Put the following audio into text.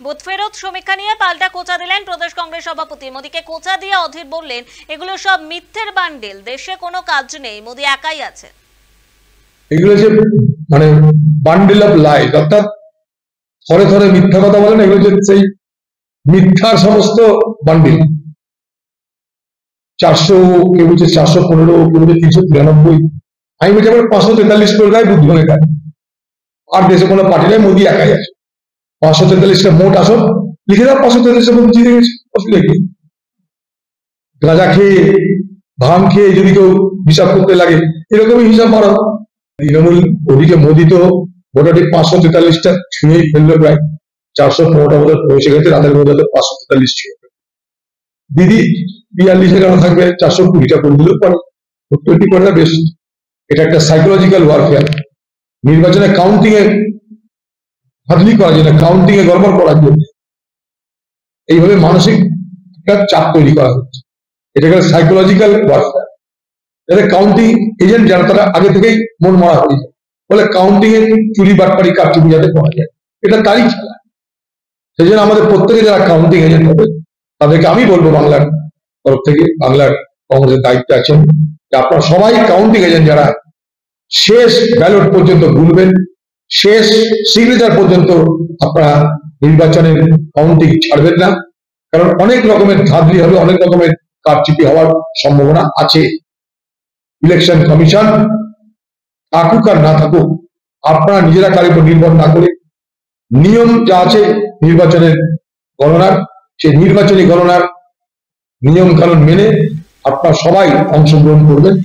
Booth ফেরত সমীক্ষা নিয়ে পাল্টা কোচা দিলেন প্রদেশ কংগ্রেস সভাপতি। মোদীকে কোচা দিয়ে অধীর বললেন, এগুলো সব মিথ্যের বান্ডিল, দেশে কোনো কাজ নেই, মোদী একাই আছে। এগুলো যে মানে বান্ডিল অফ লাইস, অর্থাৎ থরে থরে মিথ্যা কথা বলেন, এগুলো যে সেই মিথ্যার সমস্ত বান্ডিল। 400, কেউ বলছে 415, কেউ বলছে 393, আমি বলছি আবার 543 কলকাতায় বুথ ভাঙে কাজ। আর দেশে কোনো পার্টি নেই, মোদী একাই আছে। 543টা মোট আসন লিখে দাও, 543টা মোদী জিতে গেছে, অসুবিধা কি? গাঁজা খেয়ে ভাঙ খেয়ে যদি কেউ হিসাব করতে লাগে, এরকমই হিসাব মারো। তৃণমূল ওদিকে মোদী তো মোটামুটি 543টা ছুঁয়েই ফেললো, প্রায় 415টা বোধ পৌঁছে গেছে, তাদের মধ্যে 543 ছুঁয়ে। দিদি 42-এ কেন থাকবে? 420টা করে দিলেও পারে, 20 করে বেশ। এটা একটা সাইকোলজিক্যাল ওয়ারফেয়ার। নির্বাচনে কাউন্টিং এ হাতলি করা যায় না, কাউন্টিং এ গড়বড় করার জন্য এইভাবে মানসিক একটা চাপ তৈরি করা হচ্ছে। এটা একটা সাইকোলজিক্যাল ওয়ারফেয়ার। যাদের কাউন্টিং এজেন্ট যারা, তারা আগে থেকেই মন মারা হয়ে যায়, বলে কাউন্টিং এ চুরি বাটপারি কারচুপি যাতে করা যায়, এটা তারই খেলা। সেই জন্য আমাদের প্রত্যেকে যারা কাউন্টিং এজেন্ট হবে, তাদেরকে আমি বলবো বাংলার তরফ থেকে, বাংলার কংগ্রেসের দায়িত্বে আছেন, যে আপনারা সবাই কাউন্টিং এজেন্ট যারা, শেষ ব্যালট পর্যন্ত গুনবেন, শেষ সিগনেচার পর্যন্ত আপনারা নির্বাচনের কাউন্টিং ছাড়বেন না। কারণ অনেক রকমের ধাঁধলি হবে, অনেক রকমের কারচুপি হওয়ার সম্ভাবনা আছে। ইলেকশন কমিশন থাকুক আর না থাকুক, আপনারা নিজেরা কার উপর নির্ভর না করে নিয়ম যা আছে নির্বাচনের গণনার, সেই নির্বাচনী গণনার নিয়ম কানুন মেনে আপনারা সবাই অংশগ্রহণ করবেন।